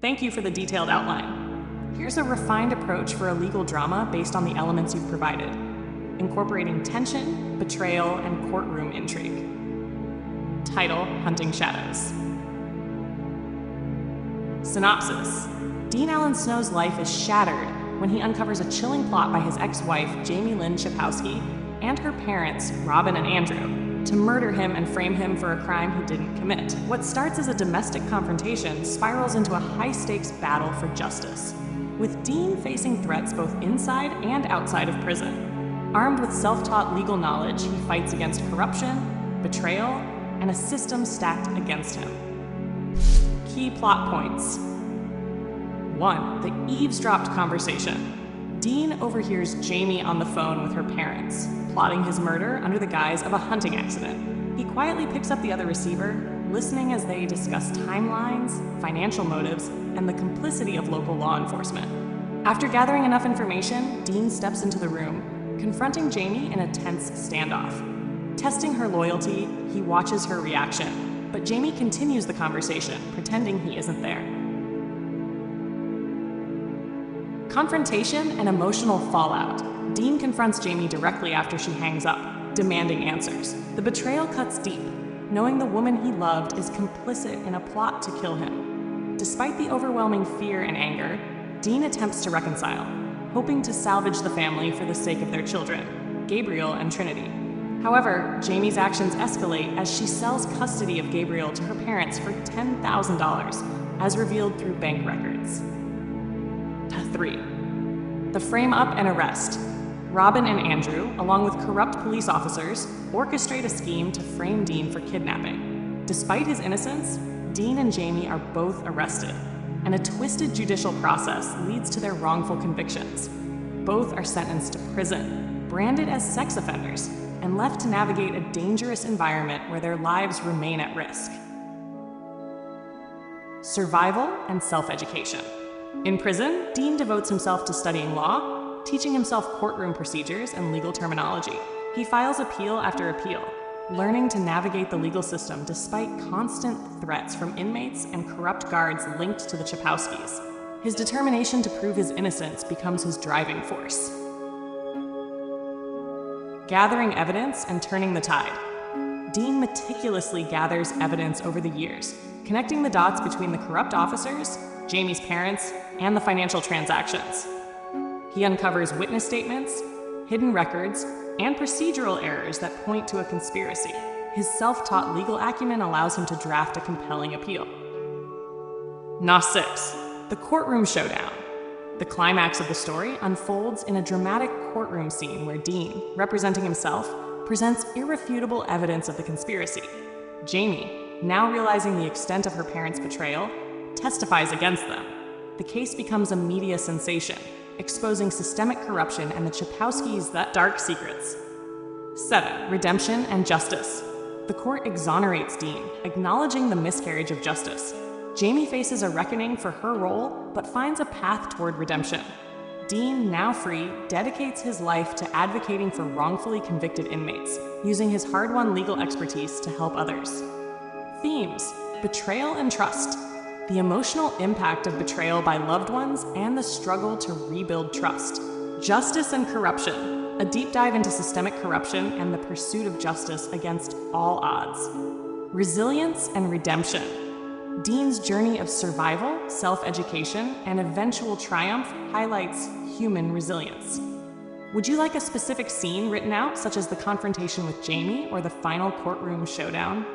Thank you for the detailed outline. Here's a refined approach for a legal drama based on the elements you've provided, incorporating tension, betrayal, and courtroom intrigue. Title: Hunting Shadows. Synopsis: Dean Allen Snow's life is shattered when he uncovers a chilling plot by his ex-wife, Jamie Lynn Schapowski, and her parents, Robin and Andrew, to murder him and frame him for a crime he didn't commit. What starts as a domestic confrontation spirals into a high-stakes battle for justice, with Dean facing threats both inside and outside of prison. Armed with self-taught legal knowledge, he fights against corruption, betrayal, and a system stacked against him. Key plot points. 1. The eavesdropped conversation. Dean overhears Jamie on the phone with her parents, plotting his murder under the guise of a hunting accident. He quietly picks up the other receiver, listening as they discuss timelines, financial motives, and the complicity of local law enforcement. After gathering enough information, Dean steps into the room, confronting Jamie in a tense standoff. Testing her loyalty, he watches her reaction, but Jamie continues the conversation, pretending he isn't there. Confrontation and emotional fallout. Dean confronts Jamie directly after she hangs up, demanding answers. The betrayal cuts deep, knowing the woman he loved is complicit in a plot to kill him. Despite the overwhelming fear and anger, Dean attempts to reconcile, hoping to salvage the family for the sake of their children, Gabriel and Trinity. However, Jamie's actions escalate as she sells custody of Gabriel to her parents for $10,000, as revealed through bank records. 3. The frame-up and arrest. Robin and Andrew, along with corrupt police officers, orchestrate a scheme to frame Dean for kidnapping. Despite his innocence, Dean and Jamie are both arrested, and a twisted judicial process leads to their wrongful convictions. Both are sentenced to prison, branded as sex offenders, and left to navigate a dangerous environment where their lives remain at risk. Survival and self-education. In prison, Dean devotes himself to studying law, teaching himself courtroom procedures and legal terminology. He files appeal after appeal, learning to navigate the legal system despite constant threats from inmates and corrupt guards linked to the Schapowskis. His determination to prove his innocence becomes his driving force. Gathering evidence and turning the tide. Dean meticulously gathers evidence over the years, connecting the dots between the corrupt officers, Jamie's parents, and the financial transactions. He uncovers witness statements, hidden records, and procedural errors that point to a conspiracy. His self-taught legal acumen allows him to draft a compelling appeal. NOS 6. The courtroom showdown. The climax of the story unfolds in a dramatic courtroom scene where Dean, representing himself, presents irrefutable evidence of the conspiracy. Jamie, now realizing the extent of her parents' betrayal, testifies against them. The case becomes a media sensation, exposing systemic corruption and the Schapowskis' dark secrets. 7. Redemption and justice. The court exonerates Dean, acknowledging the miscarriage of justice. Jamie faces a reckoning for her role, but finds a path toward redemption. Dean, now free, dedicates his life to advocating for wrongfully convicted inmates, using his hard-won legal expertise to help others. Themes: betrayal and trust. The emotional impact of betrayal by loved ones and the struggle to rebuild trust. Justice and corruption. A deep dive into systemic corruption and the pursuit of justice against all odds. Resilience and redemption. Dean's journey of survival, self-education, and eventual triumph highlights human resilience. Would you like a specific scene written out, such as the confrontation with Jamie or the final courtroom showdown?